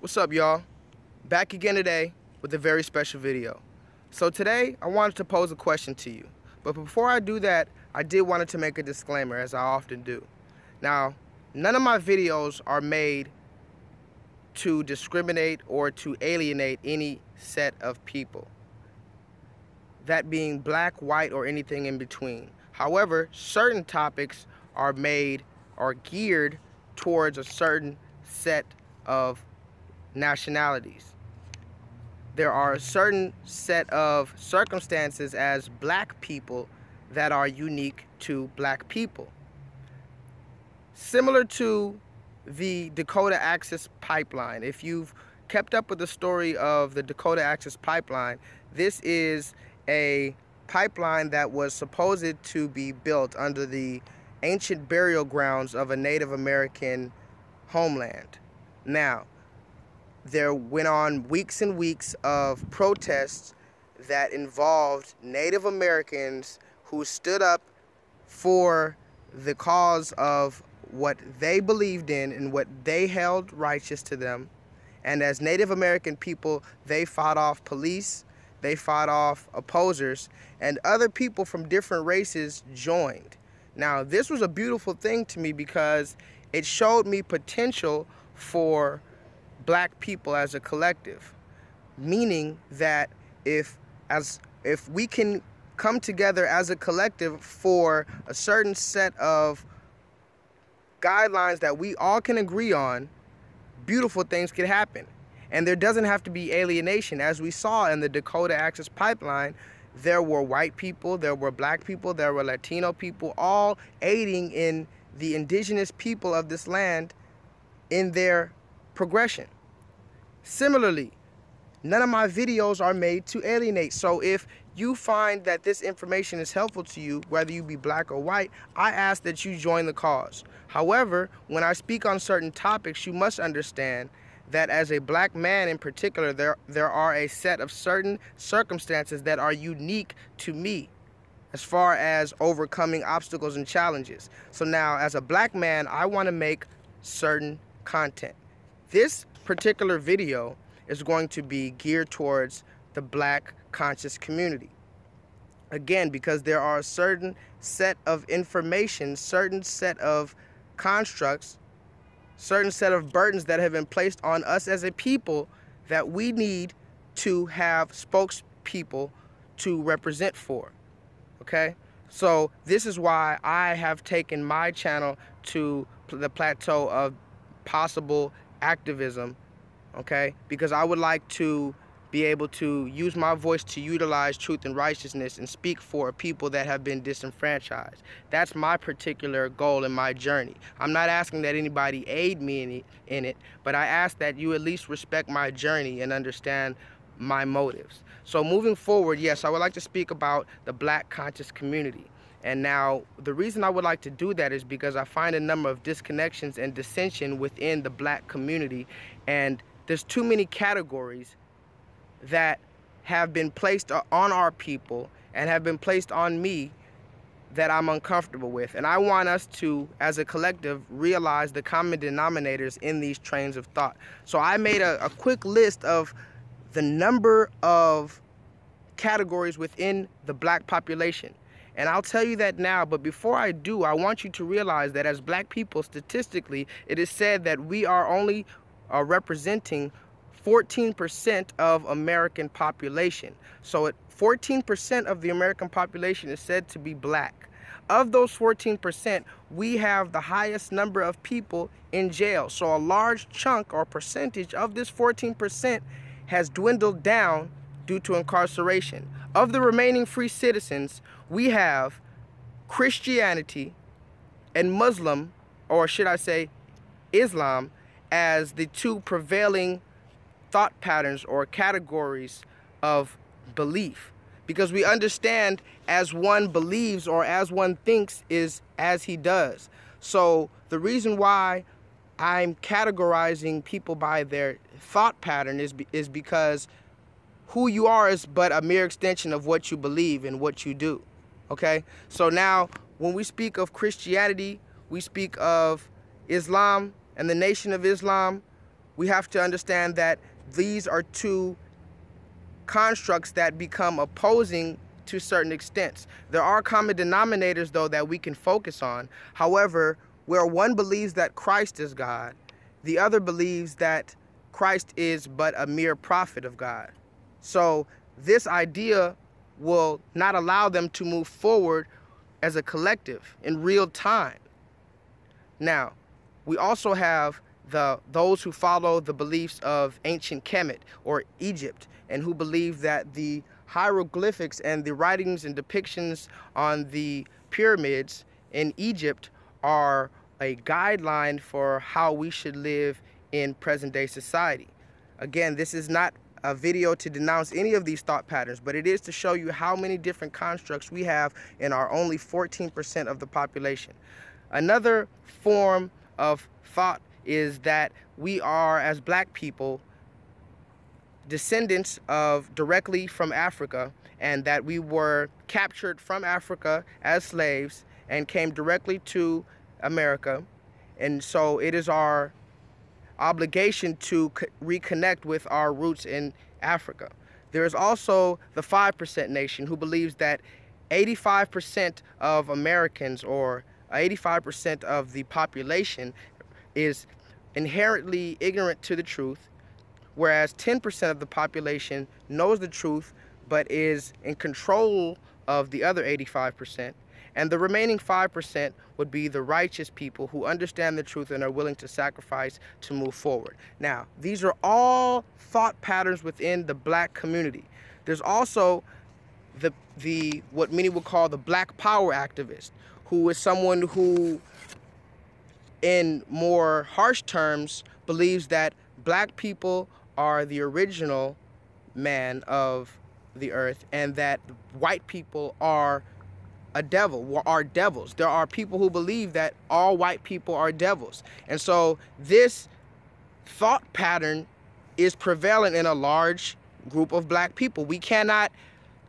What's up, y'all? Back again today with a very special video. So today I wanted to pose a question to you, but before I do that, I did want to make a disclaimer, as I often do. Now, none of my videos are made to discriminate or to alienate any set of people, that being black, white, or anything in between. However, certain topics are geared towards a certain set of nationalities. There are a certain set of circumstances as black people that are unique to black people. Similar to the Dakota Access Pipeline. If you've kept up with the story of the Dakota Access Pipeline, this is a pipeline that was supposed to be built under the ancient burial grounds of a Native American homeland. Now, there went on weeks and weeks of protests that involved Native Americans who stood up for the cause of what they believed in and what they held righteous to them. And as Native American people, they fought off police, they fought off opposers, and other people from different races joined. Now, this was a beautiful thing to me because it showed me potential for black people as a collective, meaning that if we can come together as a collective for a certain set of guidelines that we all can agree on, beautiful things can happen. And there doesn't have to be alienation. As we saw in the Dakota Access Pipeline, there were white people, there were black people, there were Latino people, all aiding in the indigenous people of this land in their progression. Similarly, none of my videos are made to alienate. So if you find that this information is helpful to you, whether you be black or white, I ask that you join the cause. However, when I speak on certain topics, you must understand that as a black man in particular, there are a set of certain circumstances that are unique to me as far as overcoming obstacles and challenges. So now, as a black man, I want to make certain content. This particular video is going to be geared towards the black conscious community. Again, because there are a certain set of information, certain set of constructs, certain set of burdens that have been placed on us as a people that we need to have spokespeople to represent for. Okay? So this is why I have taken my channel to the plateau of possible activism, okay? Because I would like to be able to use my voice to utilize truth and righteousness and speak for people that have been disenfranchised. That's my particular goal in my journey. I'm not asking that anybody aid me in it, but I ask that you at least respect my journey and understand my motives. So moving forward, yes, I would like to speak about the black conscious community. And now, the reason I would like to do that is because I find a number of disconnections and dissension within the black community, and there's too many categories that have been placed on our people and have been placed on me that I'm uncomfortable with. And I want us to, as a collective, realize the common denominators in these trains of thought. So I made a quick list of the number of categories within the black population. And I'll tell you that now, but before I do, I want you to realize that as black people, statistically, it is said that we are only representing 14% of American population. So 14% of the American population is said to be black. Of those 14%, we have the highest number of people in jail. So a large chunk or percentage of this 14% has dwindled down due to incarceration. Of the remaining free citizens, we have Christianity and Muslim, or should I say Islam, as the two prevailing thought patterns or categories of belief. Because we understand as one believes or as one thinks is as he does. So the reason why I'm categorizing people by their thought pattern is because who you are is but a mere extension of what you believe and what you do. Okay? So now, when we speak of Christianity, we speak of Islam and the Nation of Islam, we have to understand that these are two constructs that become opposing to certain extents. There are common denominators, though, that we can focus on. However, where one believes that Christ is God, the other believes that Christ is but a mere prophet of God. So this idea will not allow them to move forward as a collective in real time. Now, we also have those who follow the beliefs of ancient Kemet or Egypt, and who believe that the hieroglyphics and the writings and depictions on the pyramids in Egypt are a guideline for how we should live in present-day society. Again, this is not a video to denounce any of these thought patterns, but it is to show you how many different constructs we have in our only 14% of the population. Another form of thought is that we are, as black people, descendants of directly from Africa, and that we were captured from Africa as slaves and came directly to America. And so it is our obligation to reconnect with our roots in Africa. There is also the 5% nation, who believes that 85% of Americans, or 85% of the population, is inherently ignorant to the truth, whereas 10% of the population knows the truth but is in control of the other 85%. And the remaining 5% would be the righteous people who understand the truth and are willing to sacrifice to move forward. Now, these are all thought patterns within the black community. There's also the what many would call the black power activist, who is someone who, in more harsh terms, believes that black people are the original man of the earth, and that white people are a devil, are devils. There are people who believe that all white people are devils. And so this thought pattern is prevalent in a large group of black people. We cannot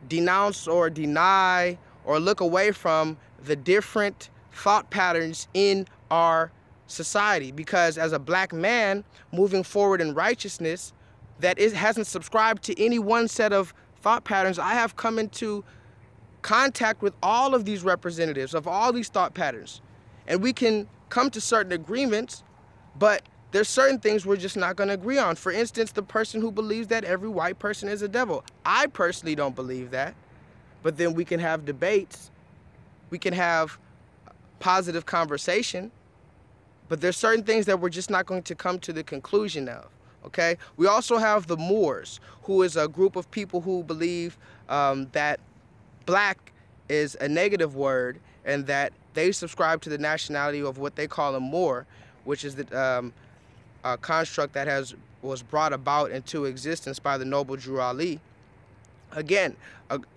denounce or deny or look away from the different thought patterns in our society, because as a black man moving forward in righteousness that hasn't subscribed to any one set of thought patterns, I have come into contact with all of these representatives of all these thought patterns, and we can come to certain agreements, but there's certain things we're just not going to agree on. For instance, the person who believes that every white person is a devil. I personally don't believe that, but then we can have debates, we can have positive conversation, but there's certain things that we're just not going to come to the conclusion of. Okay? We also have the Moors, who is a group of people who believe that black is a negative word, and that they subscribe to the nationality of what they call a Moor, which is the construct that was brought about into existence by the noble Drew Ali. Again,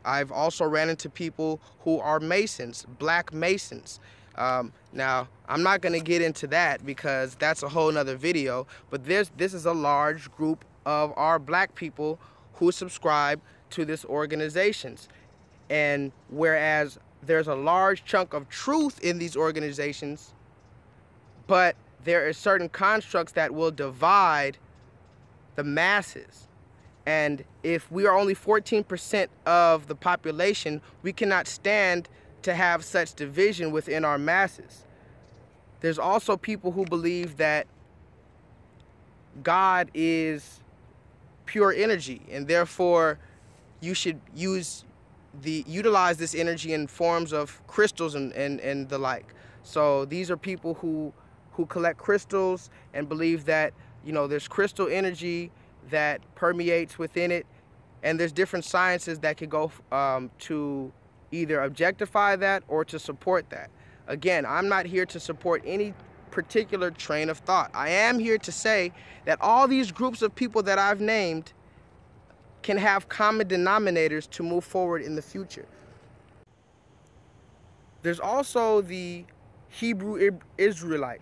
I've also ran into people who are Masons, black Masons. Now, I'm not going to get into that because that's a whole nother video, but this is a large group of our black people who subscribe to this organizations. And whereas there's a large chunk of truth in these organizations, but there are certain constructs that will divide the masses. And if we are only 14% of the population, we cannot stand to have such division within our masses. There's also people who believe that God is pure energy, and therefore you should utilize this energy in forms of crystals and the like. So these are people who collect crystals and believe that, you know, there's crystal energy that permeates within it, and there's different sciences that could go to either objectify that or to support that. Again, I'm not here to support any particular train of thought. I am here to say that all these groups of people that I've named can have common denominators to move forward in the future. There's also the Hebrew Israelite,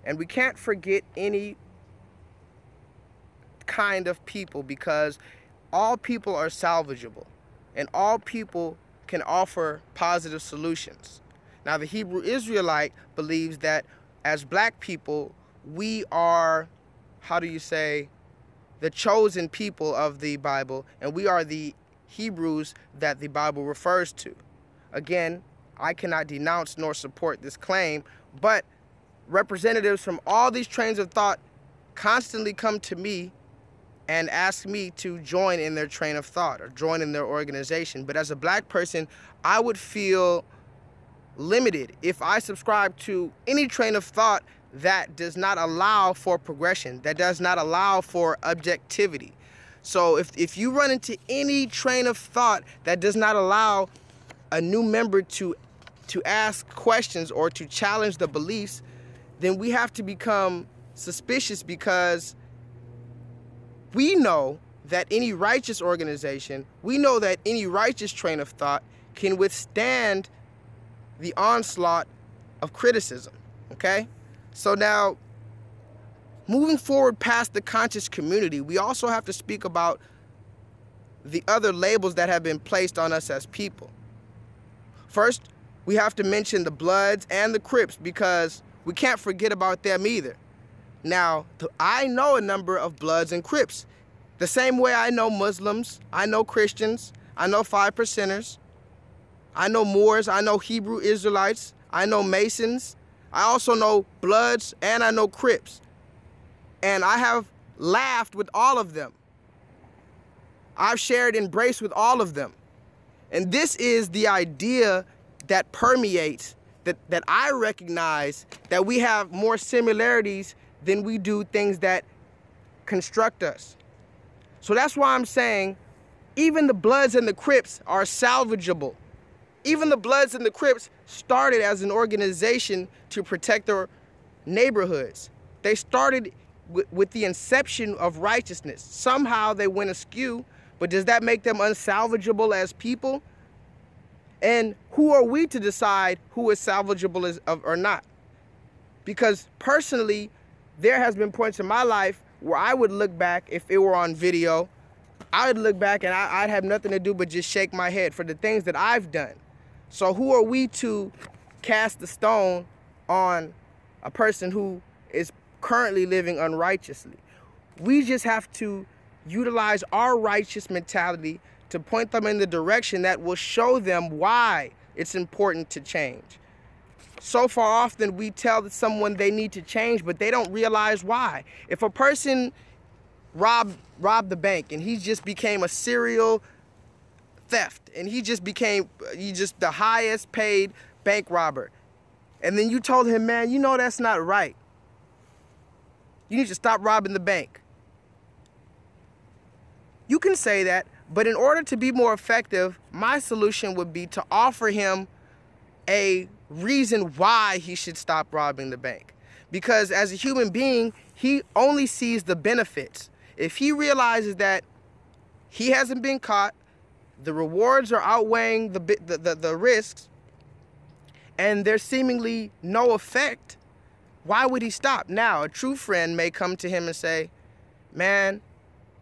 and we can't forget any kind of people, because all people are salvageable and all people can offer positive solutions. Now, the Hebrew Israelite believes that as black people, we are how do you say, the chosen people of the Bible, and we are the Hebrews that the Bible refers to. Again, I cannot denounce nor support this claim, but representatives from all these trains of thought constantly come to me and ask me to join in their train of thought or join in their organization. But as a black person, I would feel limited if I subscribe to any train of thought that does not allow for progression, that does not allow for objectivity. So if you run into any train of thought that does not allow a new member to ask questions or to challenge the beliefs, then we have to become suspicious, because we know that any righteous organization, we know that any righteous train of thought can withstand the onslaught of criticism, okay? So now, moving forward past the conscious community, we also have to speak about the other labels that have been placed on us as people. First, we have to mention the Bloods and the Crips, because we can't forget about them either. Now, I know a number of Bloods and Crips. The same way I know Muslims, I know Christians, I know 5%ers, I know Moors, I know Hebrew Israelites, I know Masons, I also know Bloods, and I know Crips. And I have laughed with all of them. I've shared embrace with all of them. And this is the idea that permeates, that I recognize that we have more similarities than we do things that construct us. So that's why I'm saying even the Bloods and the Crips are salvageable. Even the Bloods and the Crips started as an organization to protect their neighborhoods. They started with the inception of righteousness. Somehow they went askew, but does that make them unsalvageable as people? And who are we to decide who is salvageable or not? Because personally, there has been points in my life where I would look back, if it were on video, I would look back and I'd have nothing to do but just shake my head for the things that I've done. So who are we to cast the stone on a person who is currently living unrighteously? We just have to utilize our righteous mentality to point them in the direction that will show them why it's important to change. So far often we tell someone they need to change, but they don't realize why. If a person robbed the bank and he just became a serial theft and he just the highest paid bank robber, and then you told him, man, you know that's not right. You need to stop robbing the bank. You can say that, but in order to be more effective, my solution would be to offer him a reason why he should stop robbing the bank. Because as a human being, he only sees the benefits. If he realizes that he hasn't been caught, the rewards are outweighing the risks, and there's seemingly no effect, why would he stop? Now, a true friend may come to him and say, man,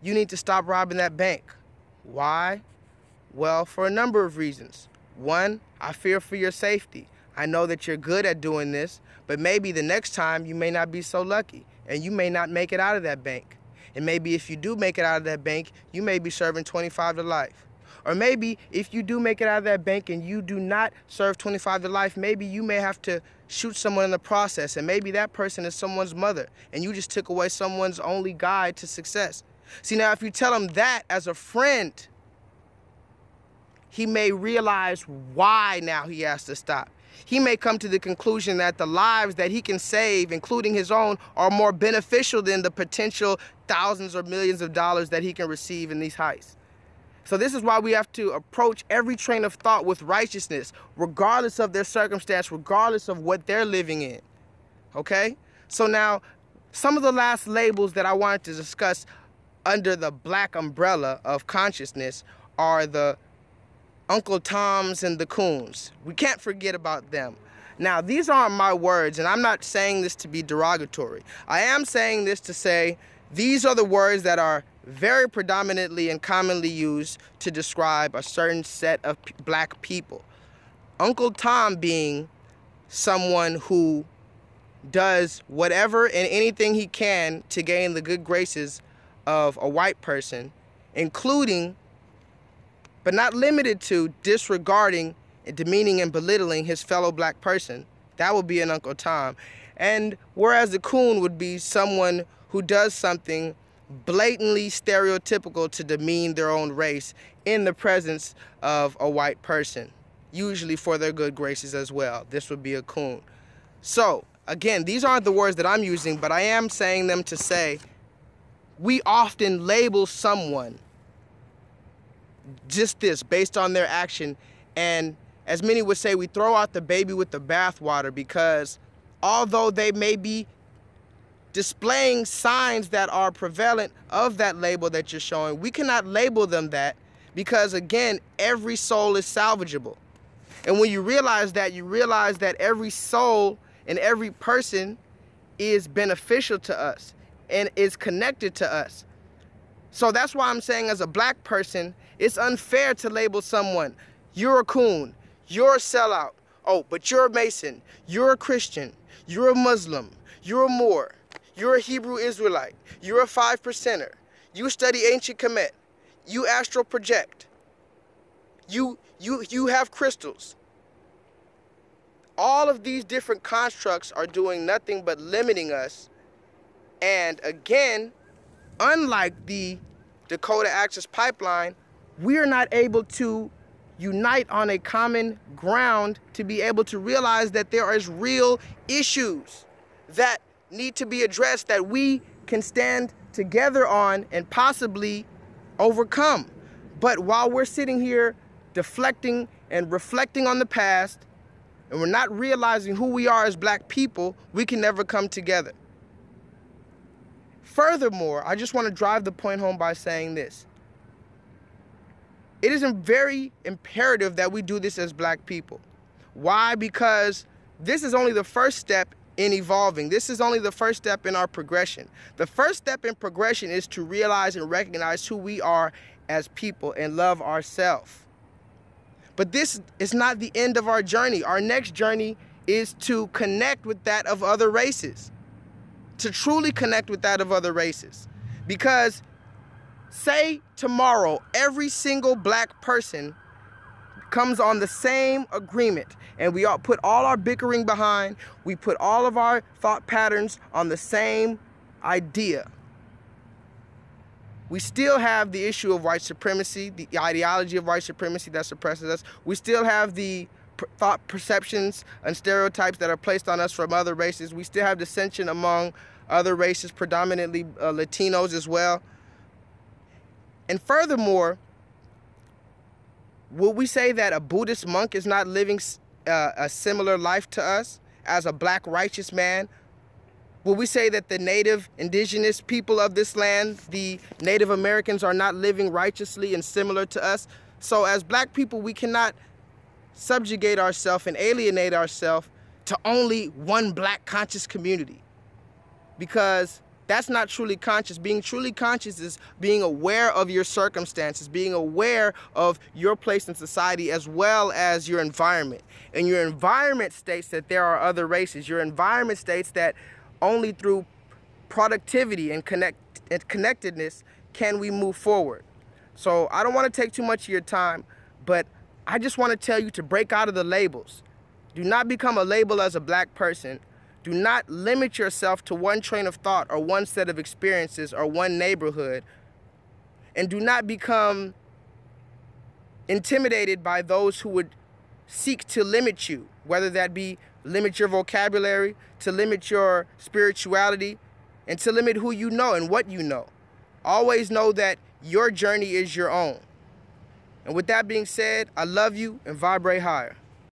you need to stop robbing that bank. Why? Well, for a number of reasons. One, I fear for your safety. I know that you're good at doing this, but maybe the next time you may not be so lucky and you may not make it out of that bank. And maybe if you do make it out of that bank, you may be serving 25 to life. Or maybe if you do make it out of that bank and you do not serve 25 to life, maybe you may have to shoot someone in the process, and maybe that person is someone's mother and you just took away someone's only guide to success. See, now if you tell him that as a friend, he may realize why now he has to stop. He may come to the conclusion that the lives that he can save, including his own, are more beneficial than the potential thousands or millions of dollars that he can receive in these heists. So this is why we have to approach every train of thought with righteousness, regardless of their circumstance, regardless of what they're living in. Okay? So now, some of the last labels that I wanted to discuss under the black umbrella of consciousness are the Uncle Toms and the Coons. We can't forget about them. Now, these aren't my words, and I'm not saying this to be derogatory. I am saying this to say these are the words that are very predominantly and commonly used to describe a certain set of black people. Uncle Tom being someone who does whatever and anything he can to gain the good graces of a white person, including, but not limited to, disregarding, demeaning, and belittling his fellow black person. That would be an Uncle Tom. And whereas the coon would be someone who does something blatantly stereotypical to demean their own race in the presence of a white person, usually for their good graces as well. This would be a coon. So, again, these aren't the words that I'm using, but I am saying them to say we often label someone just this based on their action, and as many would say, we throw out the baby with the bathwater, because although they may be displaying signs that are prevalent of that label that you're showing, we cannot label them that, because again, every soul is salvageable. And when you realize that, you realize that every soul and every person is beneficial to us and is connected to us. So that's why I'm saying, as a black person, it's unfair to label someone, you're a coon, you're a sellout, oh, but you're a Mason, you're a Christian, you're a Muslim, you're a Moor, you're a Hebrew Israelite, you're a 5%er, you study ancient Kemet, you astral project, you have crystals. All of these different constructs are doing nothing but limiting us. And again, unlike the Dakota Access Pipeline, we are not able to unite on a common ground to be able to realize that there is real issues that need to be addressed, that we can stand together on and possibly overcome. But while we're sitting here deflecting and reflecting on the past, and we're not realizing who we are as black people, we can never come together. Furthermore, I just want to drive the point home by saying this. It is very imperative that we do this as black people. Why? Because this is only the first step in evolving. This is only the first step in our progression. The first step in progression is to realize and recognize who we are as people and love ourselves. But this is not the end of our journey. Our next journey is to connect with that of other races. To truly connect with that of other races. Because say tomorrow every single black person comes on the same agreement, and we all put all our bickering behind, we put all of our thought patterns on the same idea. We still have the issue of white supremacy, the ideology of white supremacy that suppresses us. We still have the thought perceptions and stereotypes that are placed on us from other races. We still have dissension among other races, predominantly Latinos as well. And furthermore, would we say that a Buddhist monk is not living a similar life to us as a black righteous man? Will we say that the native indigenous people of this land, the Native Americans, are not living righteously and similar to us? So as black people, we cannot subjugate ourselves and alienate ourselves to only one black conscious community, because that's not truly conscious. Being truly conscious is being aware of your circumstances, being aware of your place in society as well as your environment. And your environment states that there are other races. Your environment states that only through productivity and connectedness can we move forward. So I don't want to take too much of your time, but I just want to tell you to break out of the labels. Do not become a label as a black person. Do not limit yourself to one train of thought or one set of experiences or one neighborhood. And do not become intimidated by those who would seek to limit you, whether that be limit your vocabulary, to limit your spirituality, and to limit who you know and what you know. Always know that your journey is your own. And with that being said, I love you and vibrate higher.